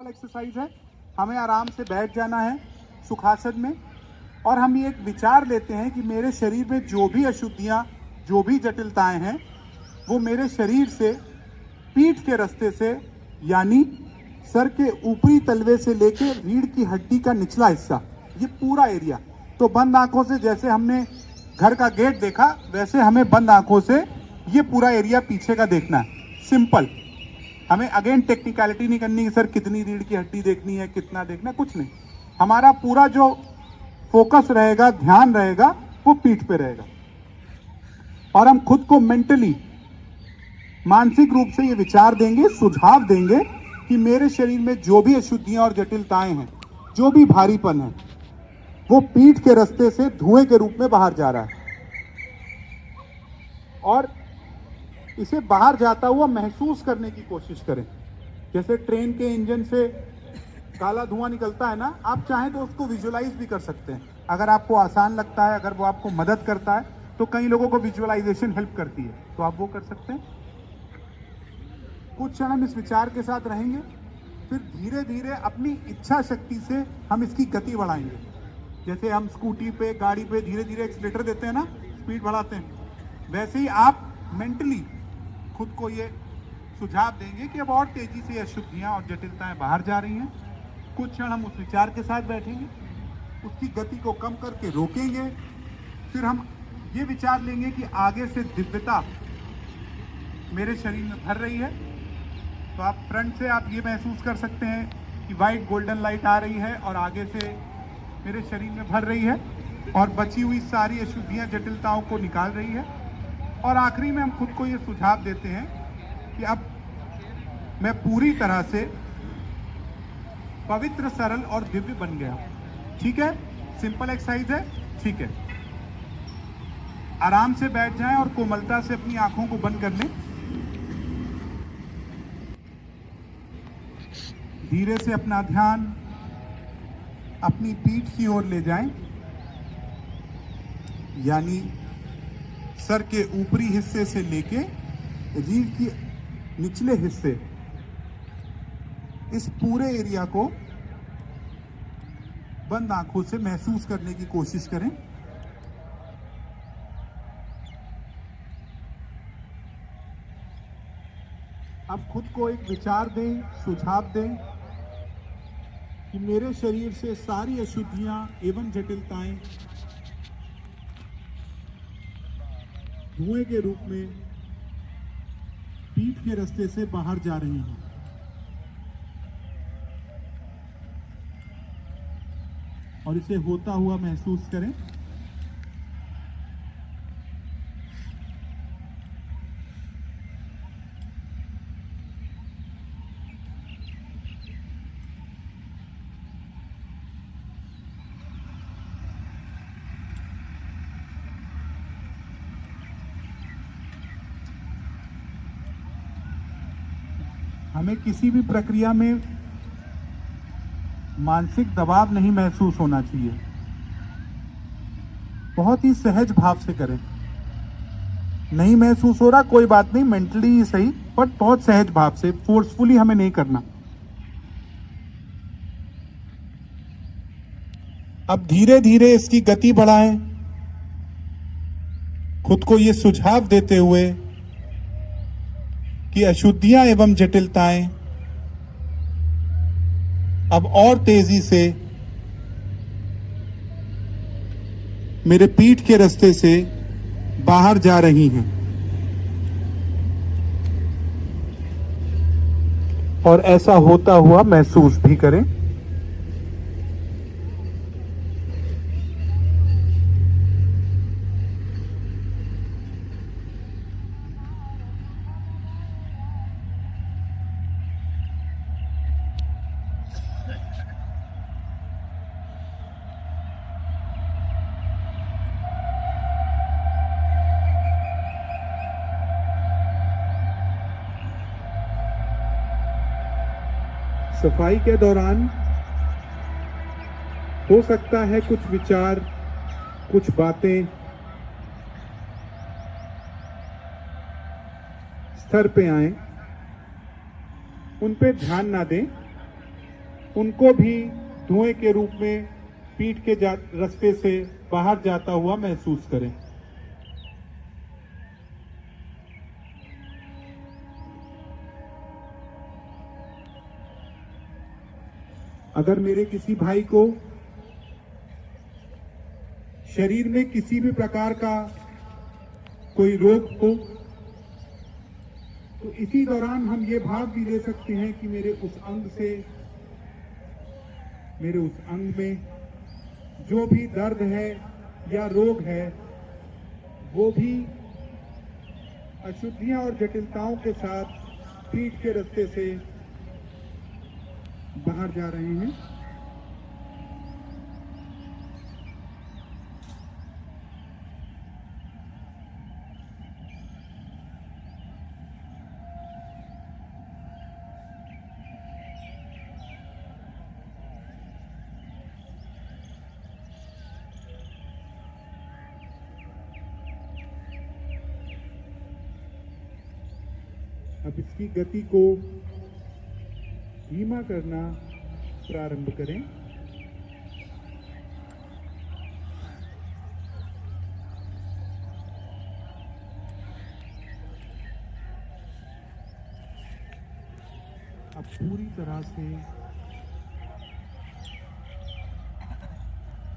Simple exercise है। हमें आराम से बैठ जाना है सुखासन में और हम ये एक विचार लेते हैं कि मेरे शरीर में जो भी अशुद्धियां, जो भी जटिलताएं हैं, वो मेरे शरीर से पीठ के रास्ते से, यानी सर के ऊपरी तलवे से लेके रीढ़ की हड्डी का निचला हिस्सा, ये पूरा एरिया। तो बंद आंखों से जैसे हमने घर का गेट देखा, वैसे हमें बंद आंखों से ये पूरा एरिया पीछे का देखना है। सिंपल, हमें अगेन टेक्निकलिटी नहीं करनी कि सर कितनी रीढ़ की हड्डी देखनी है, कितना देखना है, कुछ नहीं। हमारा पूरा जो फोकस रहेगा, ध्यान रहेगा, वो पीठ पे रहेगा। और हम खुद को मेंटली, मानसिक रूप से ये विचार देंगे, सुझाव देंगे कि मेरे शरीर में जो भी अशुद्धियां और जटिलताएं हैं, जो भी भारीपन है, वो पीठ के रास्ते से धुएं के रूप में बाहर जा रहा है। और इसे बाहर जाता हुआ महसूस करने की कोशिश करें। जैसे ट्रेन के इंजन से काला धुआं निकलता है ना, आप चाहें तो उसको विजुअलाइज भी कर सकते हैं। अगर आपको आसान लगता है, अगर वो आपको मदद करता है, तो कई लोगों को विजुअलाइजेशन हेल्प करती है, तो आप वो कर सकते हैं। कुछ क्षण हम इस विचार के साथ रहेंगे, फिर धीरे धीरे अपनी इच्छा शक्ति से हम इसकी गति बढ़ाएंगे। जैसे हम स्कूटी पे, गाड़ी पे धीरे धीरे एक्सीलरेटर देते हैं ना, स्पीड बढ़ाते हैं, वैसे ही आप मेंटली खुद को ये सुझाव देंगे कि अब और तेजी से अशुद्धियां और जटिलताएं बाहर जा रही हैं। कुछ क्षण हम उस विचार के साथ बैठेंगे, उसकी गति को कम करके रोकेंगे। फिर हम ये विचार लेंगे कि आगे से दिव्यता मेरे शरीर में भर रही है। तो आप फ्रंट से आप ये महसूस कर सकते हैं कि वाइट गोल्डन लाइट आ रही है और आगे से मेरे शरीर में भर रही है और बची हुई सारी अशुद्धियां, जटिलताओं को निकाल रही है। और आखिरी में हम खुद को ये सुझाव देते हैं कि अब मैं पूरी तरह से पवित्र, सरल और दिव्य बन गया। ठीक है, सिंपल एक्सरसाइज है। ठीक है, आराम से बैठ जाएं और कोमलता से अपनी आंखों को बंद कर लें। धीरे से अपना ध्यान अपनी पीठ की ओर ले जाएं, यानी सर के ऊपरी हिस्से से लेके रीढ़ की निचले हिस्से, इस पूरे एरिया को बंद आंखों से महसूस करने की कोशिश करें। अब खुद को एक विचार दें, सुझाव दें कि मेरे शरीर से सारी अशुद्धियां एवं जटिलताएं धुएं के रूप में पीठ के रास्ते से बाहर जा रही हैं। और इसे होता हुआ महसूस करें। हमें किसी भी प्रक्रिया में मानसिक दबाव नहीं महसूस होना चाहिए। बहुत ही सहज भाव से करें। नहीं महसूस हो रहा, कोई बात नहीं, मेंटली ही सही, बट बहुत सहज भाव से, फोर्सफुली हमें नहीं करना। अब धीरे धीरे इसकी गति बढ़ाएं, खुद को ये सुझाव देते हुए कि अशुद्धियां एवं जटिलताएं अब और तेजी से मेरे पीठ के रास्ते से बाहर जा रही हैं। और ऐसा होता हुआ महसूस भी करें। सफाई के दौरान हो सकता है कुछ विचार, कुछ बातें स्तर पे आए, उन पे ध्यान ना दें, उनको भी धुएं के रूप में पीठ के रास्ते से बाहर जाता हुआ महसूस करें। अगर मेरे किसी भाई को शरीर में किसी भी प्रकार का कोई रोग हो तो इसी दौरान हम ये भाव भी ले सकते हैं कि मेरे उस अंग में जो भी दर्द है या रोग है वो भी अशुद्धियां और जटिलताओं के साथ पीठ के रास्ते से बाहर जा रहे हैं। अब इसकी गति को धीमा करना प्रारंभ करें। अब पूरी तरह से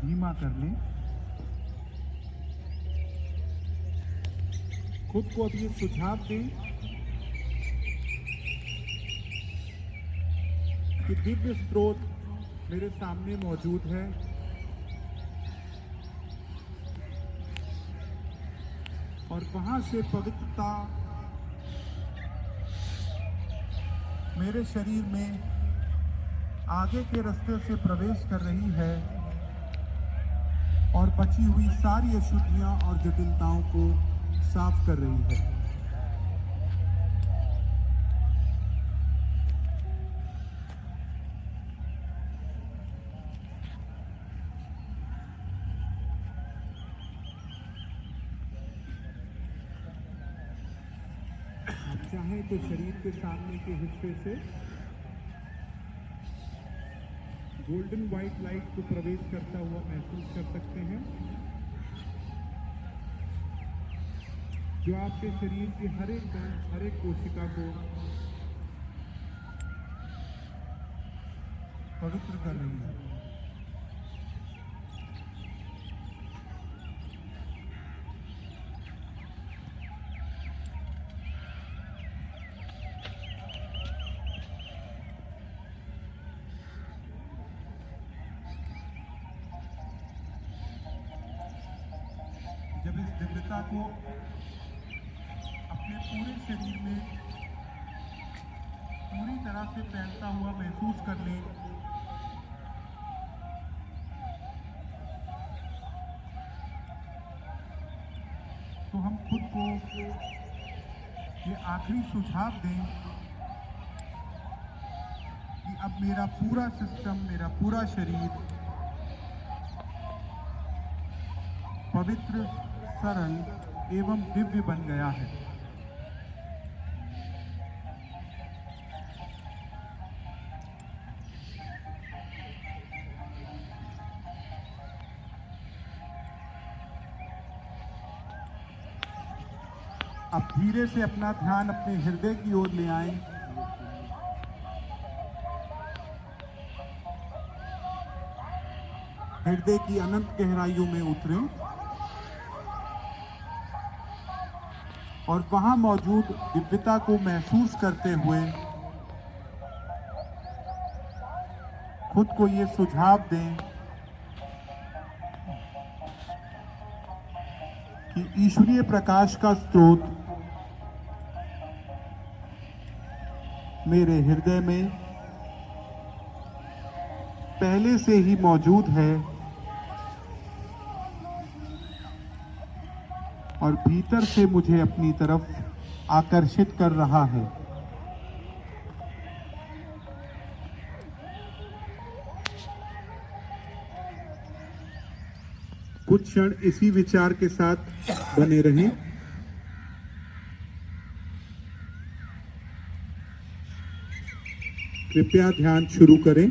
धीमा कर लें। खुद को अब ये सुझाव दें कि दिव्य स्रोत मेरे सामने मौजूद है और वहां से पवित्रता मेरे शरीर में आगे के रास्ते से प्रवेश कर रही है और बची हुई सारी अशुद्धियां और जटिलताओं को साफ कर रही है। चाहें तो शरीर के सामने के हिस्से से गोल्डन व्हाइट लाइट को प्रवेश करता हुआ महसूस कर सकते हैं, जो आपके शरीर की हर एक कण, हर एक कोशिका को पवित्र कर रही है। जब इस दिव्यता को अपने पूरे शरीर में पूरी तरह से फैलता हुआ महसूस कर लें, तो हम खुद को ये आखिरी सुझाव दें कि अब मेरा पूरा सिस्टम, मेरा पूरा शरीर पवित्र, सरल एवं दिव्य बन गया है। अब धीरे से अपना ध्यान अपने हृदय की ओर ले आएं। हृदय की अनंत गहराइयों में उतरें और वहां मौजूद दिव्यता को महसूस करते हुए खुद को ये सुझाव दें कि ईश्वरीय प्रकाश का स्रोत मेरे हृदय में पहले से ही मौजूद है और भीतर से मुझे अपनी तरफ आकर्षित कर रहा है। कुछ क्षण इसी विचार के साथ बने रहें। कृपया ध्यान शुरू करें।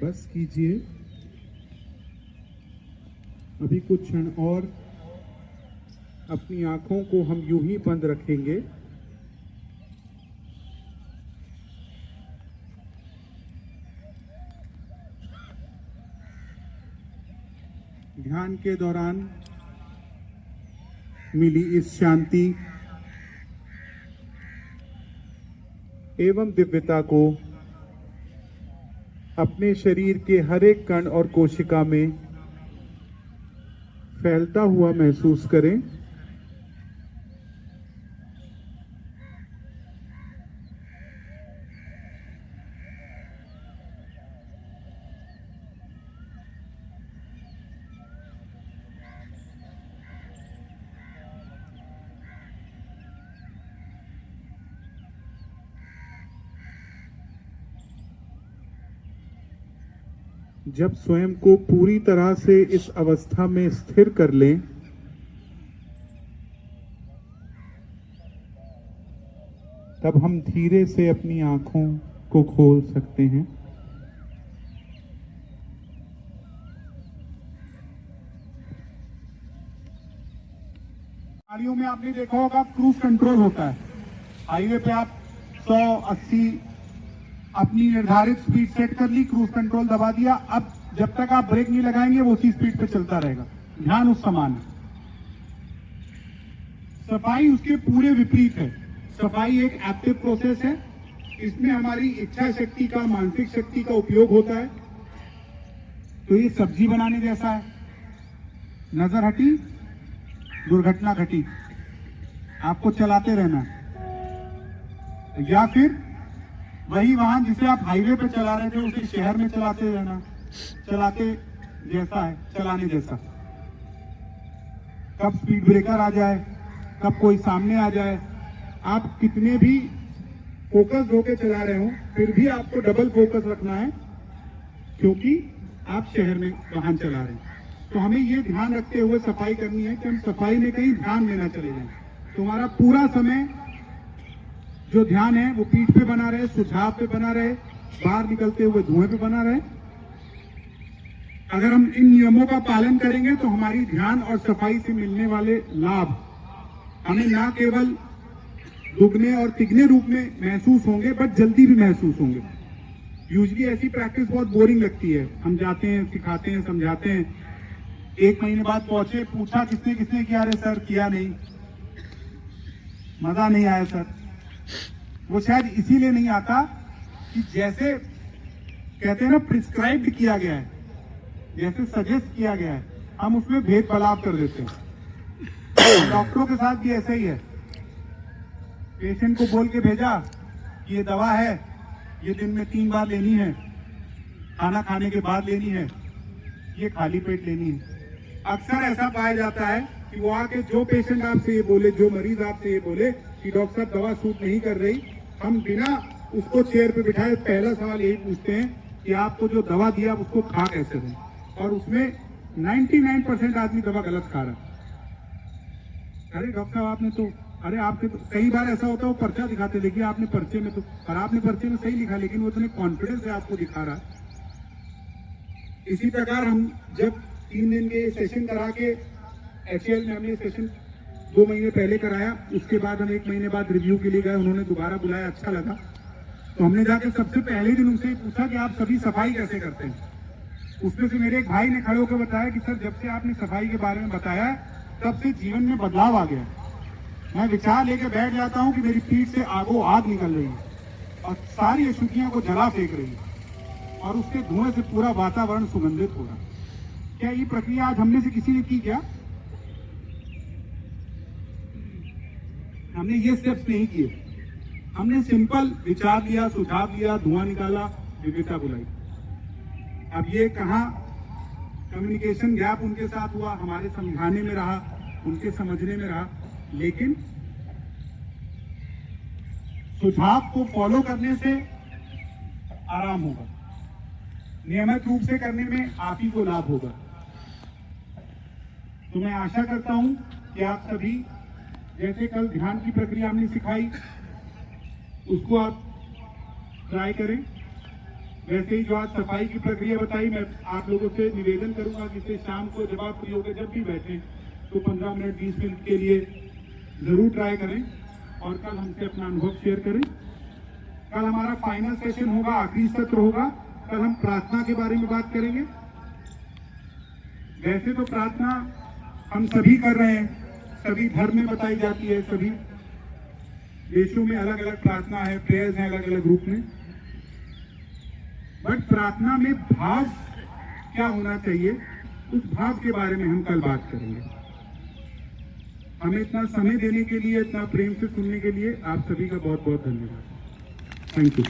बस कीजिए, अभी कुछ क्षण और अपनी आंखों को हम यूं ही बंद रखेंगे। ध्यान के दौरान मिली इस शांति एवं दिव्यता को अपने शरीर के हर एक कण और कोशिका में फैलता हुआ महसूस करें। जब स्वयं को पूरी तरह से इस अवस्था में स्थिर कर लें, तब हम धीरे से अपनी आंखों को खोल सकते हैं। गाड़ियों में आपने देखा होगा क्रूज कंट्रोल होता है। हाईवे पे आप 100, 80 अपनी निर्धारित स्पीड सेट कर ली, क्रूज कंट्रोल दबा दिया। अब जब तक आप ब्रेक नहीं लगाएंगे वो उसी स्पीड पे चलता रहेगा। ध्यान उस समान है। सफाई उसके पूरे विपरीत है। सफाई एक एक्टिव प्रोसेस है। इसमें हमारी इच्छा शक्ति का, मानसिक शक्ति का उपयोग होता है। तो ये सब्जी बनाने जैसा है। नजर हटी, दुर्घटना घटी, आपको चलाते रहना। या फिर वही वाहन जिसे आप हाईवे पे चला रहे थे उसे शहर में चलाते रहना। चलाते जैसा है, चलाने जैसा। कब स्पीड ब्रेकर आ जाए, कब कोई सामने आ जाए, आप कितने भी फोकस होकर चला रहे हो फिर भी आपको डबल फोकस रखना है, क्योंकि आप शहर में वाहन चला रहे हैं। तो हमें ये ध्यान रखते हुए सफाई करनी है कि हम सफाई में कहीं ध्यान लेना चले जाएं। तुम्हारा पूरा समय जो ध्यान है वो पीठ पे बना रहे, सुझाव पे बना रहे, बाहर निकलते हुए धुएं पे बना रहे। अगर हम इन नियमों का पालन करेंगे तो हमारी ध्यान और सफाई से मिलने वाले लाभ हमें ना केवल दुगने और तिगने रूप में महसूस होंगे, बट जल्दी भी महसूस होंगे। यूजली ऐसी प्रैक्टिस बहुत बोरिंग लगती है। हम जाते हैं, सिखाते हैं, समझाते हैं, 1 महीने बाद पहुंचे, पूछा किसने किसने किया? अरे सर किया नहीं, मजा नहीं आया सर। वो शायद इसीलिए नहीं आता कि जैसे कहते हैं ना, प्रिस्क्राइब्ड किया गया है, जैसे सजेस्ट किया गया है, हम उसमें भेद बलाव कर देते हैं। डॉक्टरों के साथ भी ऐसा ही है। पेशेंट को बोल के भेजा कि ये दवा है, ये दिन में 3 बार लेनी है, खाना खाने के बाद लेनी है, ये खाली पेट लेनी है। अक्सर ऐसा पाया जाता है कि वो आके जो पेशेंट आपसे ये बोले, जो मरीज आपसे ये बोले कि डॉक्टर साहब दवा सूट नहीं कर रही, हम बिना उसको चेयर पे बिठाए पहला सवाल यही पूछते हैं कि आपको जो दवा दिया उसको खा कैसे दें। और उसमें 99% आदमी दवा गलत खा रहा है। अरे डॉक्टर साहब आपने तो, अरे आपके तो कई बार ऐसा होता है, वो पर्चा दिखाते, देखिए आपने पर्चे में तो, और आपने पर्चे में सही लिखा, लेकिन वो इतने कॉन्फिडेंस से आपको दिखा रहा है। इसी प्रकार हम जब 3 दिन के सेशन करा के, HCL में हमने सेशन 2 महीने पहले कराया, उसके बाद हम 1 महीने बाद रिव्यू के लिए गए, उन्होंने दोबारा बुलाया, अच्छा लगा। तो हमने जाके सबसे पहले दिन उनसे पूछा कि आप सभी सफाई कैसे करते हैं। उसमें से मेरे एक भाई ने खड़े होकर बताया कि सर जब से आपने सफाई के बारे में बताया तब से जीवन में बदलाव आ गया। मैं विचार लेके बैठ जाता हूँ कि मेरी पीठ से आगो आग निकल रही है और सारी अशुद्धियों को जला फेंक रही है और उसके धुएं से पूरा वातावरण सुगंधित हो रहा है। क्या ये प्रक्रिया आज हमने से किसी ने की क्या? हमने ये स्टेप्स नहीं किए। हमने सिंपल विचार दिया, सुझाव दिया, धुआं निकाला, विविधता बुलाई। अब ये कहाँ कम्युनिकेशन गैप उनके साथ हुआ, हमारे समझाने में रहा, उनके समझने में रहा, लेकिन सुझाव को फॉलो करने से आराम होगा, नियमित रूप से करने में आप ही को लाभ होगा। तो मैं आशा करता हूं कि आप सभी, जैसे कल ध्यान की प्रक्रिया हमने सिखाई, उसको आप ट्राई करें। वैसे ही जो आज सफाई की प्रक्रिया बताई, मैं आप लोगों से निवेदन करूंगा कि इसे शाम को जब आप फ्री होकर जब भी बैठें तो 15 मिनट 20 मिनट के लिए जरूर ट्राई करें और कल हमसे अपना अनुभव शेयर करें। कल हमारा फाइनल सेशन होगा, आखिरी सत्र होगा। कल हम प्रार्थना के बारे में बात करेंगे। वैसे तो प्रार्थना हम सभी कर रहे हैं, सभी धर्म में बताई जाती है, सभी देशों में अलग अलग प्रार्थना है, प्रेयर्स हैं अलग अलग रूप में। बट प्रार्थना में भाव क्या होना चाहिए, उस भाव के बारे में हम कल बात करेंगे। हमें इतना समय देने के लिए, इतना प्रेम से सुनने के लिए आप सभी का बहुत बहुत धन्यवाद। Thank you.